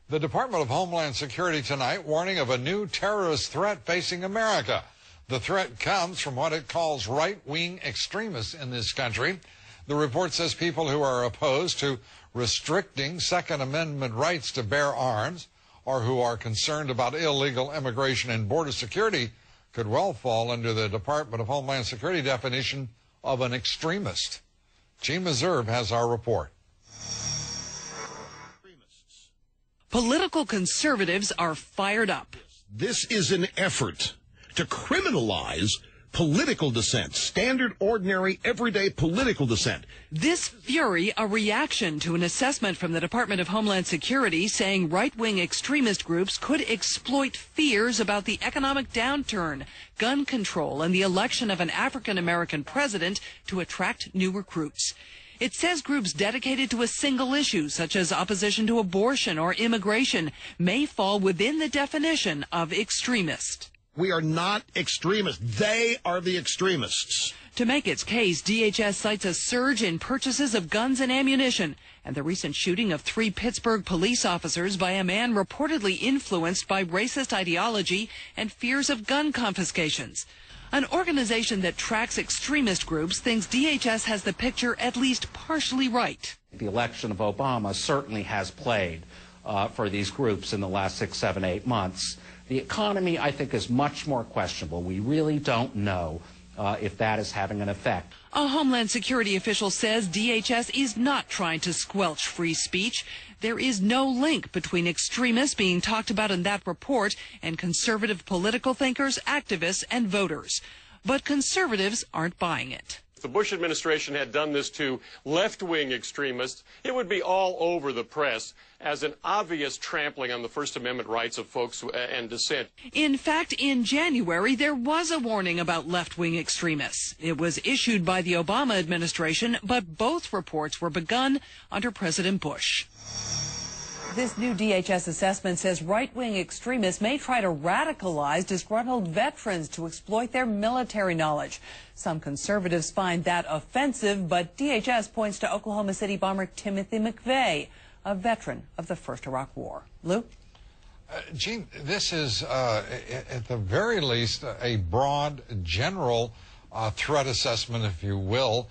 The Department of Homeland Security tonight warning of a new terrorist threat facing America. The threat comes from what it calls right-wing extremists in this country. The report says people who are opposed to restricting Second Amendment rights to bear arms or who are concerned about illegal immigration and border security could well fall under the Department of Homeland Security definition of an extremist. Gene Meserve has our report. Political conservatives are fired up. This is an effort to criminalize political dissent, standard, ordinary, everyday political dissent. This fury, a reaction to an assessment from the Department of Homeland Security saying right-wing extremist groups could exploit fears about the economic downturn, gun control, and the election of an African-American president to attract new recruits. It says groups dedicated to a single issue, such as opposition to abortion or immigration, may fall within the definition of extremist. We are not extremists. They are the extremists. To make its case, DHS cites a surge in purchases of guns and ammunition and the recent shooting of 3 Pittsburgh police officers by a man reportedly influenced by racist ideology and fears of gun confiscations. An organization that tracks extremist groups thinks DHS has the picture at least partially right. The election of Obama certainly has played for these groups in the last 6, 7, 8 months. The economy, I think, is much more questionable. We really don't know if that is having an effect. A Homeland Security official says DHS is not trying to squelch free speech. There is no link between extremists being talked about in that report and conservative political thinkers, activists, and voters. But conservatives aren't buying it. If the Bush administration had done this to left-wing extremists, it would be all over the press as an obvious trampling on the First Amendment rights of folks and dissent. In fact, in January, there was a warning about left-wing extremists. It was issued by the Obama administration, but both reports were begun under President Bush. This new DHS assessment says right-wing extremists may try to radicalize disgruntled veterans to exploit their military knowledge. Some conservatives find that offensive, but DHS points to Oklahoma City bomber Timothy McVeigh, a veteran of the First Iraq War. Lou? Gene, this is, at the very least, a broad, general threat assessment, if you will.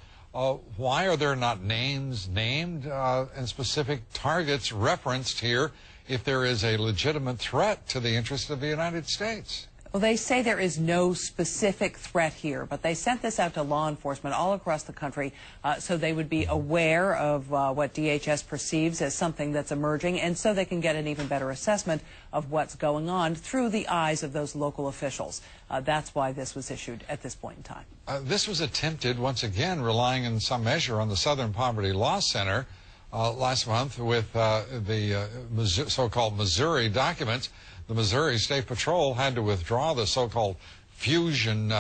Why are there not names named and specific targets referenced here if there is a legitimate threat to the interests of the United States? Well, they say there is no specific threat here, but they sent this out to law enforcement all across the country so they would be aware of what DHS perceives as something that's emerging, and so they can get an even better assessment of what's going on through the eyes of those local officials. That's why this was issued at this point in time. This was attempted, once again, relying in some measure on the Southern Poverty Law Center last month with the so-called Missouri documents. The Missouri State Patrol had to withdraw the so-called fusion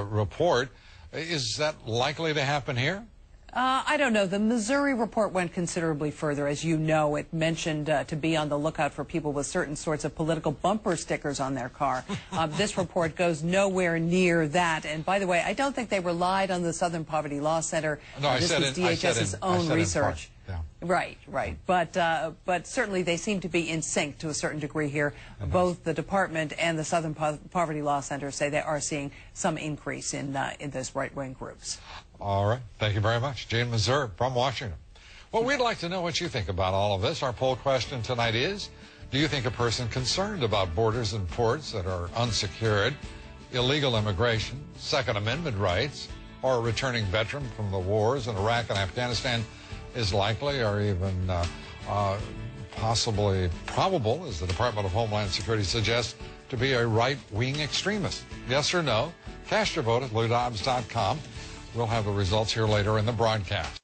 report. Is that likely to happen here? I don't know. The Missouri report went considerably further. As you know, it mentioned to be on the lookout for people with certain sorts of political bumper stickers on their car. This report goes nowhere near that. And by the way, I don't think they relied on the Southern Poverty Law Center. No, this was DHS's own research. Yeah. Right. But certainly they seem to be in sync to a certain degree here. Both the department and the Southern Poverty Law Center say they are seeing some increase in those right-wing groups. All right. Thank you very much. Gene Meserve from Washington. Well, we'd like to know what you think about all of this. Our poll question tonight is, do you think a person concerned about borders and ports that are unsecured, illegal immigration, Second Amendment rights, or a returning veteran from the wars in Iraq and Afghanistan is likely or even possibly probable, as the Department of Homeland Security suggests, to be a right-wing extremist? Yes or no? Cast your vote at LouDobbs.com. We'll have the results here later in the broadcast.